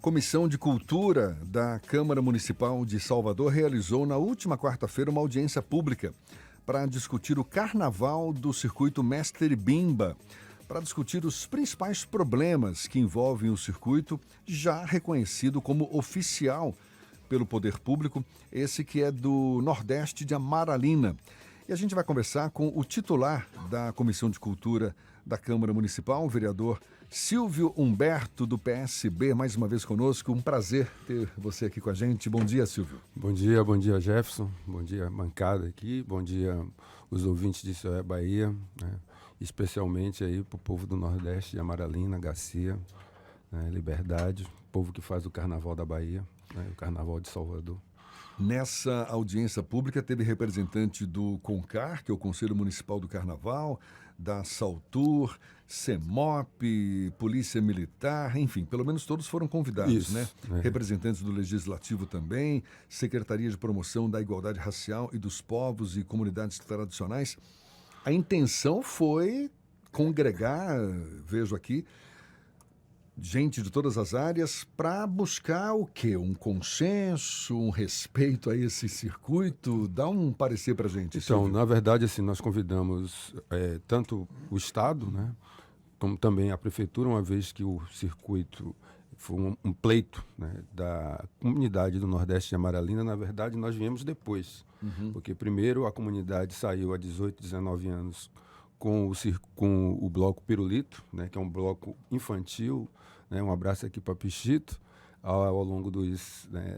Comissão de Cultura da Câmara Municipal de Salvador realizou na última quarta-feira uma audiência pública para discutir o carnaval do circuito Mestre Bimba, para discutir os principais problemas que envolvem o circuito, já reconhecido como oficial pelo poder público, esse que é do Nordeste de Amaralina. E a gente vai conversar com o titular da Comissão de Cultura da Câmara Municipal, o vereador Silvio Humberto, do PSB, mais uma vez conosco. Um prazer ter você aqui com a gente. Bom dia, Silvio. Bom dia, Jefferson. Bom dia, bancada aqui. Bom dia, os ouvintes de Isso é Bahia, né? Especialmente aí para o povo do Nordeste, de Amaralina, Garcia, né? Liberdade, povo que faz o Carnaval da Bahia, né? O Carnaval de Salvador. Nessa audiência pública teve representante do CONCAR, que é o Conselho Municipal do Carnaval, da Saltur, CEMOP, Polícia Militar, enfim, pelo menos todos foram convidados, Isso, né? é. Representantes do Legislativo também, Secretaria de Promoção da Igualdade Racial e dos Povos e Comunidades Tradicionais. A intenção foi congregar, vejo aqui, gente de todas as áreas para buscar o quê? Um consenso, um respeito a esse circuito? Dá um parecer para a gente. Então, Silvio. na verdade, assim, nós convidamos tanto o Estado, né, como também a Prefeitura, uma vez que o circuito foi um pleito, né, da comunidade do Nordeste de Amaralina. Na verdade, nós viemos depois, porque primeiro a comunidade saiu há 18, 19 anos com o bloco Pirulito, né, que é um bloco infantil, né, um abraço aqui para Pichito, ao longo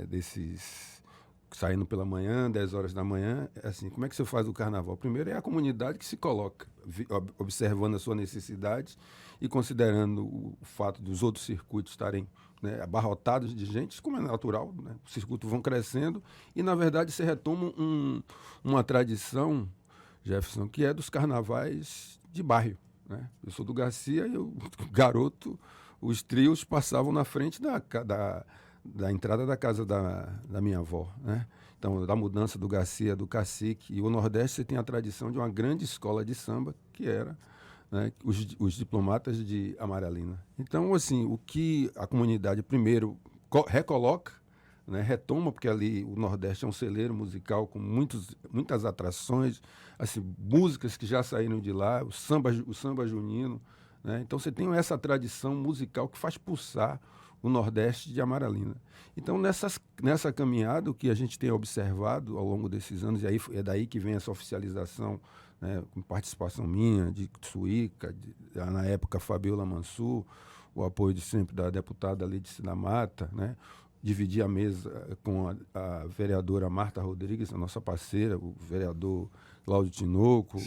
desses, saindo pela manhã, 10 horas da manhã. Assim, como é que você faz o carnaval? Primeiro é a comunidade que se coloca, observando a sua necessidade e considerando o fato dos outros circuitos estarem, né, abarrotados de gente, como é natural, né? Os circuitos vão crescendo e, na verdade, se retoma uma tradição, Jefferson, que é dos carnavais de bairro, né? Eu sou do Garcia e eu, garoto, os trios passavam na frente da entrada da casa da minha avó, né? Então, da mudança do Garcia, do Cacique. E o Nordeste, você tem a tradição de uma grande escola de samba, que era, né, os diplomatas de Amaralina. Então, assim, o que a comunidade primeiro recoloca, né, retoma, porque ali o Nordeste é um celeiro musical com muitas atrações, assim, músicas que já saíram de lá, o samba junino, né? Então você tem essa tradição musical que faz pulsar o Nordeste de Amaralina. Então nessa caminhada, o que a gente tem observado ao longo desses anos, e aí é daí que vem essa oficialização, né, com participação minha, de Suíca, na época Fabiola Mansur, o apoio de sempre da deputada Lídice da Mata, né? Dividir a mesa com a vereadora Marta Rodrigues, a nossa parceira, o vereador Cláudio Tinoco,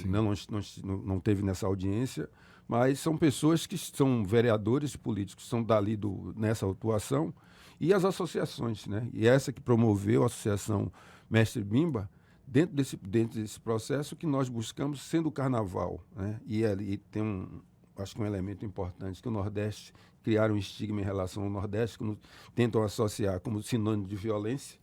não teve nessa audiência, mas são pessoas que são vereadores políticos, são dali nessa atuação, e as associações, né? E essa que promoveu a Associação Mestre Bimba, dentro desse processo que nós buscamos, sendo o carnaval, né? E ali tem acho que um elemento importante, que o Nordeste criaram um estigma em relação ao Nordeste, que tentam associar como sinônimo de violência.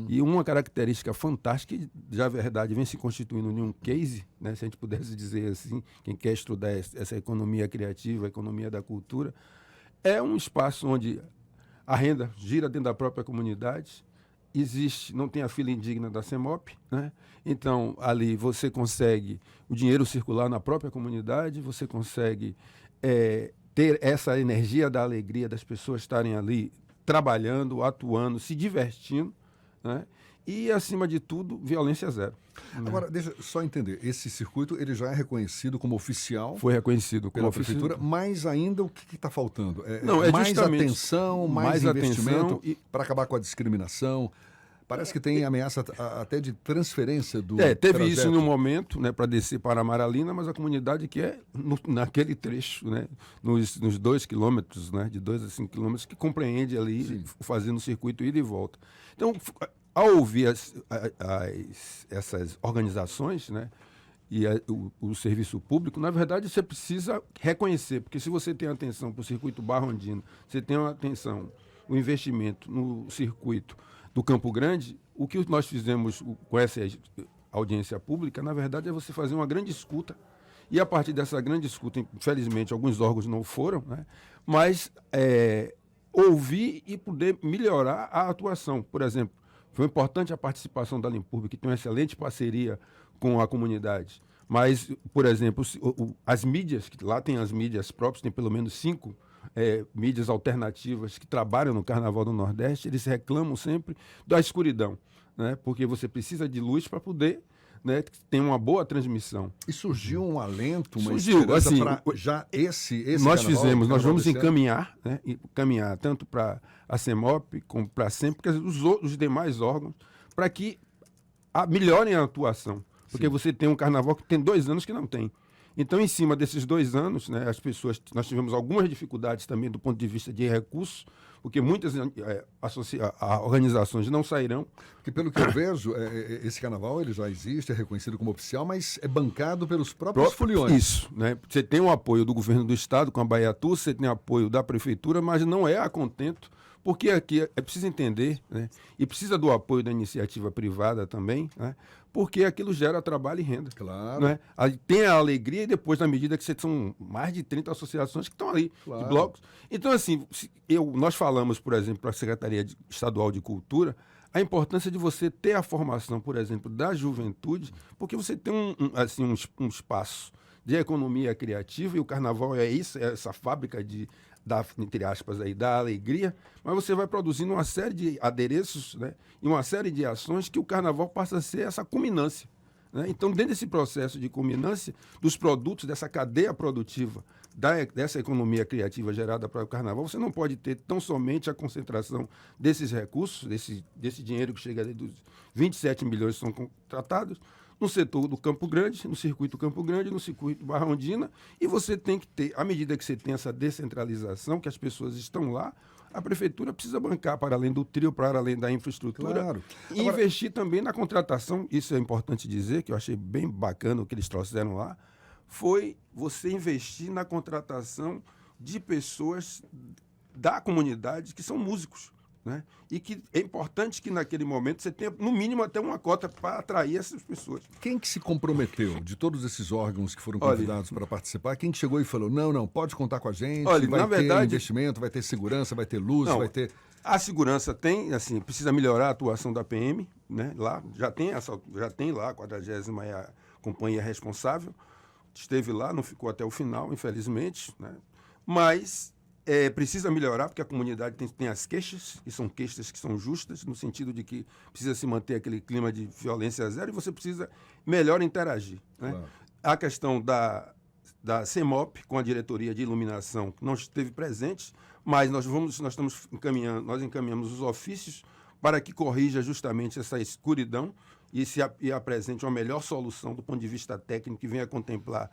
E uma característica fantástica, que já a verdade vem se constituindo em um case, né, se a gente pudesse dizer assim, quem quer estudar essa economia criativa, a economia da cultura, é um espaço onde a renda gira dentro da própria comunidade, não tem a fila indigna da CEMOP, né? Então ali você consegue o dinheiro circular na própria comunidade, você consegue ter essa energia da alegria das pessoas estarem ali trabalhando, atuando, se divertindo, né? E, acima de tudo, violência zero. Agora, deixa eu só entender, esse circuito ele já é reconhecido como oficial? Foi reconhecido pela como Prefeitura, oficial. mas ainda o que está faltando? Não, é mais justamente atenção, mais investimento atenção para acabar com a discriminação. Parece que tem ameaça até de transferência do teve trajeto. isso em um momento, né, para descer para Amaralina, mas a comunidade que é naquele trecho, né, nos 2 quilômetros, né, de 2 a 5 quilômetros, que compreende ali, fazendo o circuito ida e volta. Então, ao ouvir essas organizações, né, e o serviço público, na verdade, você precisa reconhecer, porque se você tem atenção para o circuito Barra Andina, você tem uma atenção, o investimento no circuito do Campo Grande, o que nós fizemos com essa audiência pública, na verdade, é você fazer uma grande escuta. E a partir dessa grande escuta, infelizmente, alguns órgãos não foram, né? Mas ouvir e poder melhorar a atuação. Por exemplo, foi importante a participação da Limpurbe, que tem uma excelente parceria com a comunidade. Mas, por exemplo, as mídias, que lá tem as mídias próprias, tem pelo menos 5 mídias alternativas que trabalham no Carnaval do Nordeste, eles reclamam sempre da escuridão, né? Porque você precisa de luz para poder, né, ter uma boa transmissão. E surgiu um alento, uma Surgiu, assim, para já esse nós carnaval, fizemos, nós vamos desse ano? encaminhar, né, encaminhar tanto para a CEMOP como para a SEMP, porque os demais órgãos, para que melhorem a atuação. Porque Sim. você tem um carnaval que tem 2 anos que não tem. Então, em cima desses 2 anos, né, nós tivemos algumas dificuldades também do ponto de vista de recursos, porque muitas organizações não sairão. Porque pelo que eu vejo, esse carnaval ele já existe, é reconhecido como oficial, mas é bancado pelos próprios foliões. Isso, né? Você tem o apoio do governo do estado com a Baiatu, você tem apoio da prefeitura, mas não é a contento, porque aqui é preciso entender, né? E precisa do apoio da iniciativa privada também, né? Porque aquilo gera trabalho e renda. Claro. Né? Aí tem a alegria e depois, na medida que são mais de 30 associações que estão ali, Claro. de blocos. Então, assim, nós falamos, por exemplo, para a Secretaria Estadual de Cultura, a importância de você ter a formação, por exemplo, da juventude, porque você tem um espaço de economia criativa, e o carnaval é isso, é essa fábrica entre aspas, aí, da alegria, mas você vai produzindo uma série de adereços, né, e uma série de ações que o carnaval passa a ser essa culminância. Né? Então, dentro desse processo de culminância, dos produtos, dessa cadeia produtiva, dessa economia criativa gerada para o carnaval, você não pode ter tão somente a concentração desses recursos, desse dinheiro que chega ali dos 27 milhões que são contratados, no setor do Campo Grande, no circuito Campo Grande, no circuito Barra Ondina, e você tem que ter, à medida que você tem essa descentralização, que as pessoas estão lá, a prefeitura precisa bancar para além do trio, para além da infraestrutura, Claro. e investir também na contratação. Isso é importante dizer, que eu achei bem bacana o que eles trouxeram lá, foi você investir na contratação de pessoas da comunidade que são músicos. Né? E que é importante que naquele momento você tenha, no mínimo, até uma cota para atrair essas pessoas. Quem que se comprometeu de todos esses órgãos que foram convidados para participar? Quem que chegou e falou, não, pode contar com a gente, vai ter investimento, vai ter segurança, vai ter luz, vai ter... A segurança tem, assim, precisa melhorar a atuação da PM, né? Lá já tem lá a 40ª companhia responsável, esteve lá, não ficou até o final, infelizmente, né? Mas precisa melhorar, porque a comunidade tem as queixas, que são justas, no sentido de que precisa se manter aquele clima de violência zero, e você precisa melhor interagir. Né? Claro. A questão da CEMOP, com a diretoria de iluminação, não esteve presente, mas nós encaminhamos os ofícios para que corrija justamente essa escuridão e apresente uma melhor solução do ponto de vista técnico, que venha contemplar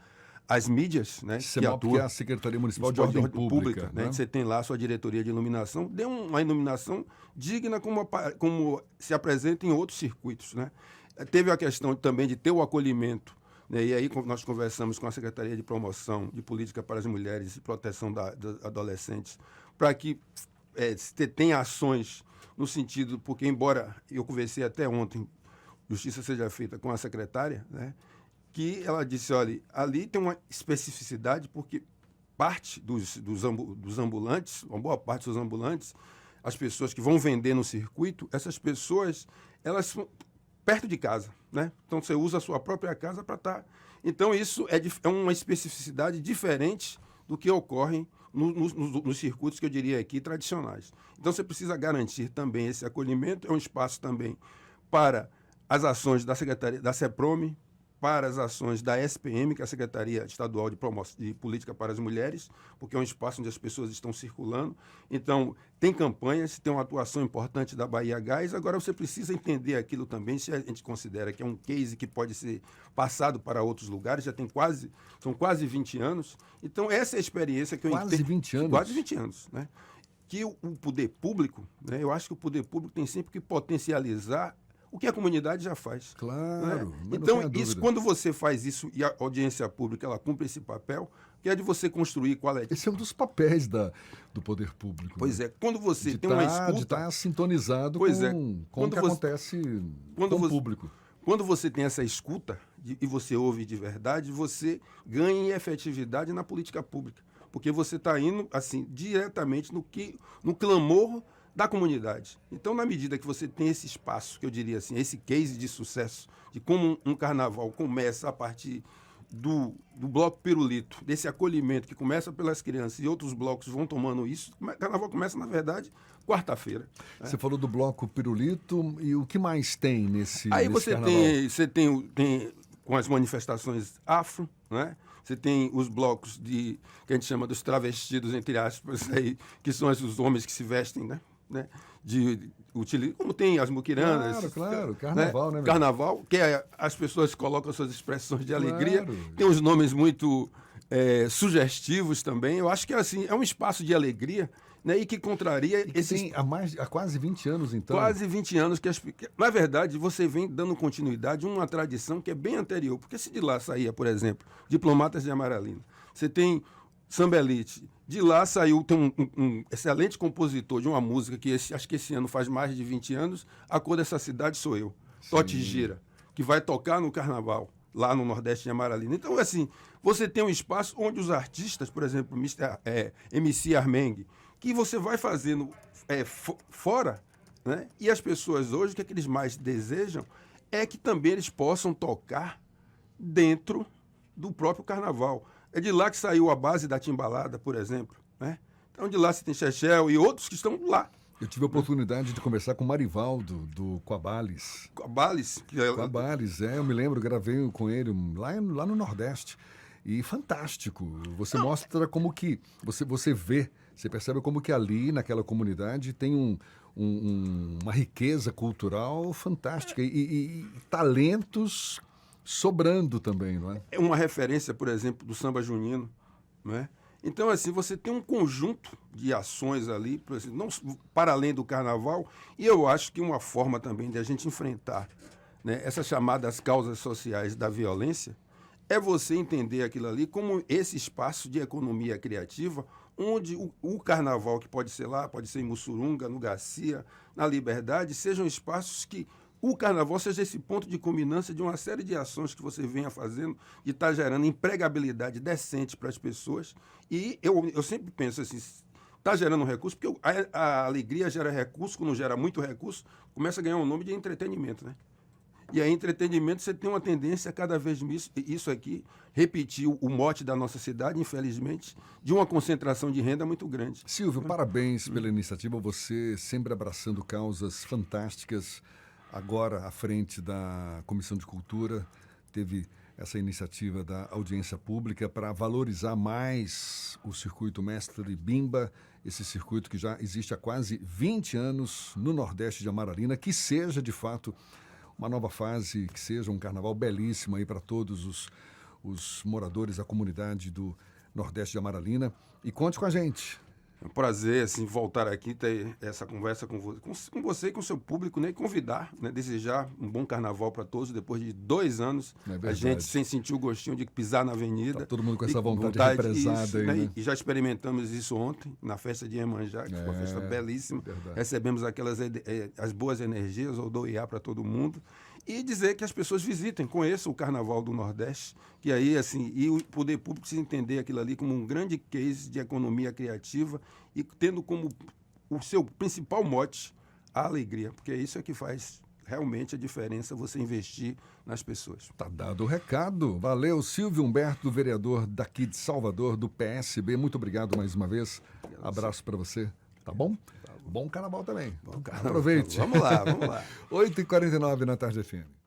as mídias, né, que é a Secretaria Municipal de Ordem Pública, né? Você tem lá a sua diretoria de iluminação, dê uma iluminação digna como se apresenta em outros circuitos. Né? Teve a questão também de ter o acolhimento, né? E aí nós conversamos com a Secretaria de Promoção de Política para as Mulheres e Proteção dos Adolescentes, para que tenha ações no sentido, porque embora eu conversei até ontem, justiça seja feita com a secretária, né? Que ela disse, olha, ali tem uma especificidade, porque parte dos ambulantes, uma boa parte dos ambulantes, as pessoas que vão vender no circuito, essas pessoas, elas são perto de casa, né? Então, você usa a sua própria casa para estar... Então, isso é uma especificidade diferente do que ocorre nos circuitos, que eu diria aqui, tradicionais. Então, você precisa garantir também esse acolhimento, é um espaço também para as ações da Secretaria, da CEPROME, para as ações da SPM, que é a Secretaria Estadual de Política para as Mulheres, porque é um espaço onde as pessoas estão circulando. Então, tem campanhas, tem uma atuação importante da Bahia Gás. Agora, você precisa entender aquilo também, se a gente considera que é um case que pode ser passado para outros lugares, são quase 20 anos. Então, essa é a experiência que eu entendo. Quase 20 anos? Quase 20 anos, né? Que o poder público, né, eu acho que o poder público tem sempre que potencializar o que a comunidade já faz. Claro. Né? Então, quando você faz isso e a audiência pública ela cumpre esse papel, que é de você construir qual é... Esse é um dos papéis do poder público. Pois né? Quando você tem uma escuta... De estar sintonizado com o que acontece com o público. Quando você tem essa escuta e você ouve de verdade, você ganha em efetividade na política pública. porque você está indo assim diretamente no clamor da comunidade. Então, na medida que você tem esse espaço, que eu diria assim, esse case de sucesso, de como um carnaval começa a partir do bloco pirulito, desse acolhimento que começa pelas crianças e outros blocos vão tomando isso, o carnaval começa, na verdade, quarta-feira. Você falou do bloco pirulito e o que mais tem nesse Aí nesse você carnaval? tem com as manifestações afro, né? Você tem os blocos que a gente chama dos travestidos, entre aspas, aí, que são os homens que se vestem, né? Como tem as muquirandas. Claro, carnaval, né? Carnaval, que as pessoas colocam suas expressões de alegria. Claro. Tem uns nomes muito sugestivos também. Eu acho que assim, é um espaço de alegria, né? E que contraria esses Tem há quase 20 anos, então. quase 20 anos na verdade, você vem dando continuidade a uma tradição que é bem anterior. Porque se de lá saía, por exemplo, Diplomatas de Amaralina, você tem Samba Elite, de lá saiu, tem um excelente compositor de uma música que acho que esse ano faz mais de 20 anos, A Cor Dessa Cidade Sou Eu, Totti Gira, que vai tocar no Carnaval, lá no Nordeste de Amaralina. Então, assim, você tem um espaço onde os artistas, por exemplo, MC Armengue, que você vai fazendo fora, né? E as pessoas hoje, o que eles mais desejam é que também eles possam tocar dentro do próprio Carnaval. É de lá que saiu a base da timbalada, por exemplo, né? Então, de lá você tem Chechel e outros que estão lá. Eu tive a oportunidade de conversar com o Marivaldo, do Coabales. Coabales? Coabales, eu me lembro, gravei com ele lá no Nordeste. E fantástico. Você mostra como que... Você vê, você percebe como que ali, naquela comunidade, tem uma riqueza cultural fantástica. E talentos sobrando também, não é? É uma referência, por exemplo, do samba junino, né? Então, assim, você tem um conjunto de ações ali, não, para além do carnaval, e eu acho que uma forma também de a gente enfrentar, né, essas chamadas causas sociais da violência é você entender aquilo ali como esse espaço de economia criativa, onde o carnaval, que pode ser lá, pode ser em Mussurunga, no Garcia, na Liberdade, sejam espaços que o carnaval seja esse ponto de culminância de uma série de ações que você venha fazendo, de estar gerando empregabilidade decente para as pessoas. E eu sempre penso assim, está gerando recurso, porque a alegria gera recurso, quando gera muito recurso, começa a ganhar um nome de entretenimento, né? E aí, entretenimento, você tem uma tendência a cada vez mais, isso aqui, repetir o mote da nossa cidade, infelizmente, de uma concentração de renda muito grande. Silvio, parabéns pela iniciativa, você sempre abraçando causas fantásticas. Agora, à frente da Comissão de Cultura, teve essa iniciativa da audiência pública para valorizar mais o circuito Mestre Bimba, esse circuito que já existe há quase 20 anos no Nordeste de Amaralina, que seja, de fato, uma nova fase, que seja um carnaval belíssimo aí para todos os moradores da comunidade do Nordeste de Amaralina. E conte com a gente. É um prazer, assim, voltar aqui, ter essa conversa com você e com o seu público, né? E convidar, né? Desejar um bom carnaval para todos, depois de 2 anos, a gente sem sentir o gostinho de pisar na avenida. Tá todo mundo com essa vontade represada isso, aí, né? E já experimentamos isso ontem, na festa de Iemanjá, que foi uma festa belíssima. Verdade. Recebemos as boas energias, o Odoiá para todo mundo. E dizer que as pessoas visitem, conheçam o Carnaval do Nordeste, que aí, assim, e o poder público se entender aquilo ali como um grande case de economia criativa e tendo como o seu principal mote a alegria, porque é isso que faz realmente a diferença, você investir nas pessoas. Tá dado o recado. Valeu, Silvio Humberto, vereador daqui de Salvador, do PSB. Muito obrigado mais uma vez. Abraço para você. Tá bom? Bom carnaval também. Bom carnaval. Aproveite. Vamos lá. 8h49 na Tarde FM.